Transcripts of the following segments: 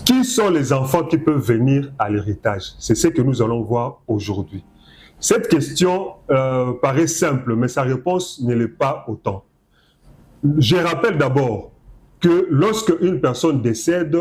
Qui sont les enfants qui peuvent venir à l'héritage? C'est ce que nous allons voir aujourd'hui. Cette question paraît simple, mais sa réponse ne l'est pas autant. Je rappelle d'abord que lorsque une personne décède,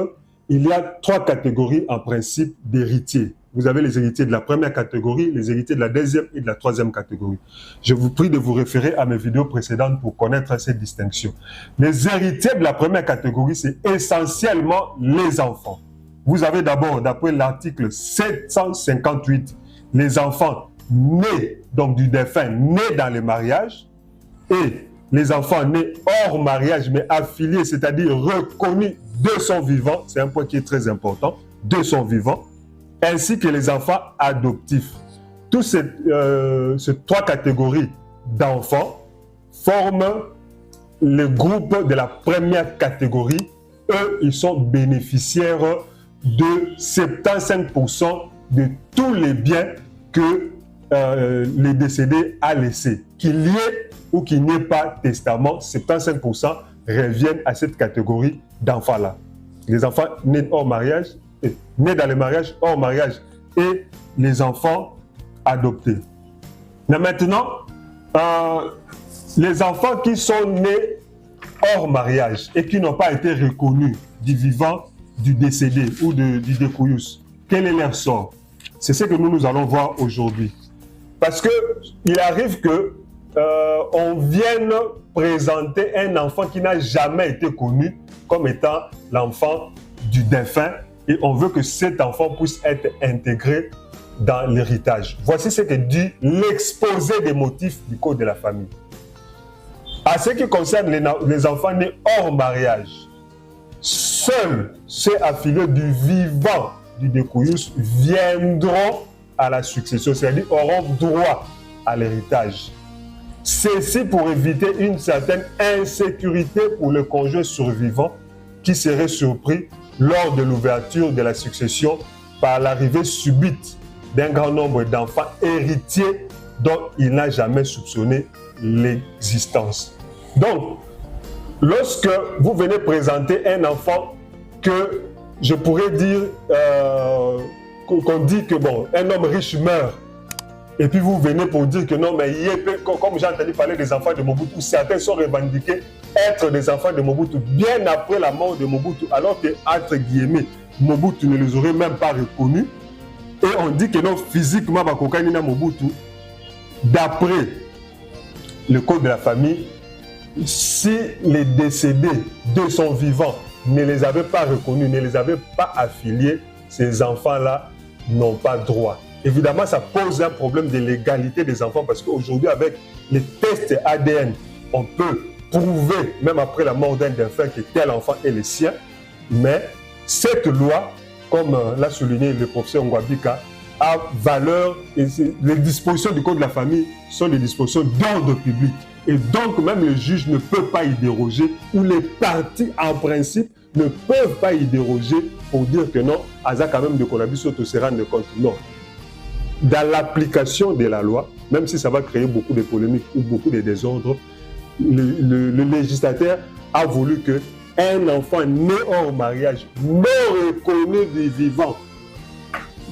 il y a 3 catégories en principe d'héritiers. Vous avez les héritiers de la première catégorie, les héritiers de la deuxième et de la troisième catégorie. Je vous prie de vous référer à mes vidéos précédentes pour connaître ces distinctions. Les héritiers de la première catégorie, c'est essentiellement les enfants. Vous avez d'abord, d'après l'article 758, les enfants nés, donc du défunt, nés dans le mariage, et les enfants nés hors mariage, mais affiliés, c'est-à-dire reconnus de son vivant, c'est un point qui est très important, de son vivant, ainsi que les enfants adoptifs. Tous ces 3 catégories d'enfants forment le groupe de la première catégorie. Eux, ils sont bénéficiaires de 75% de tous les biens que les décédés a laissés. Qu'il y ait ou qu'il n'y ait pas testament, 75% reviennent à cette catégorie d'enfants-là. Les enfants nés hors mariage, nés dans le mariage, hors mariage, et les enfants adoptés. Mais maintenant, les enfants qui sont nés hors mariage et qui n'ont pas été reconnus du vivant, du décédé ou du découillus, quel est leur sort? C'est ce que nous allons voir aujourd'hui. Parce qu'il arrive que on vienne présenter un enfant qui n'a jamais été connu comme étant l'enfant du défunt, et on veut que cet enfant puisse être intégré dans l'héritage. Voici ce que dit l'exposé des motifs du Code de la famille. À ce qui concerne les enfants nés hors mariage, seuls ceux affiliés du vivant du découillus viendront à la succession, c'est-à-dire auront droit à l'héritage. Ceci pour éviter une certaine insécurité pour le conjoint survivant qui serait surpris lors de l'ouverture de la succession par l'arrivée subite d'un grand nombre d'enfants héritiers dont il n'a jamais soupçonné l'existence. Donc, lorsque vous venez présenter un enfant que je pourrais dire, qu'on dit que bon, un homme riche meurt, et puis vous venez pour dire que non, mais comme j'ai entendu parler des enfants de Mobutu, certains sont revendiqués être des enfants de Mobutu bien après la mort de Mobutu, alors que, entre guillemets, Mobutu ne les aurait même pas reconnus. Et on dit que non, physiquement, Bakokanina Mobutu, d'après le Code de la famille, si les décédés de son vivant ne les avaient pas reconnus, ne les avaient pas affiliés, ces enfants-là n'ont pas droit. Évidemment, ça pose un problème de l'égalité des enfants parce qu'aujourd'hui, avec les tests ADN, on peut prouver, même après la mort d'un défunt, que tel enfant est le sien. Mais cette loi, comme l'a souligné le professeur Ngwabika, a valeur, et les dispositions du Code de la famille sont des dispositions d'ordre public. Et donc, même le juge ne peut pas y déroger, ou les parties, en principe, ne peuvent pas y déroger pour dire que non, Aza quand même de Konabi Soto se rendre compte. Non. Dans l'application de la loi, même si ça va créer beaucoup de polémiques ou beaucoup de désordres, le législateur a voulu qu'un enfant né hors mariage, non reconnu du vivant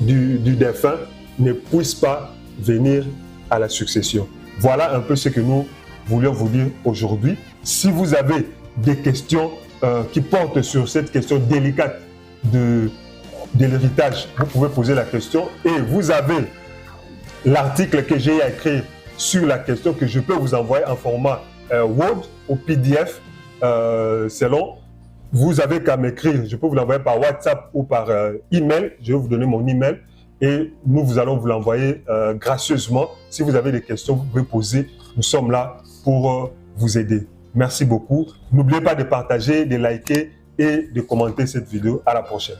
du défunt, ne puisse pas venir à la succession. Voilà un peu ce que nous voulions vous dire aujourd'hui. Si vous avez des questions qui portent sur cette question délicate de l'héritage, vous pouvez poser la question, et vous avez l'article que j'ai à écrire sur la question que je peux vous envoyer en format Word ou PDF selon. Vous avez qu'à m'écrire, je peux vous l'envoyer par WhatsApp ou par email. Je vais vous donner mon email et nous allons vous l'envoyer gracieusement. Si vous avez des questions, vous pouvez poser. Nous sommes là pour vous aider. Merci beaucoup. N'oubliez pas de partager, de liker et de commenter cette vidéo. À la prochaine.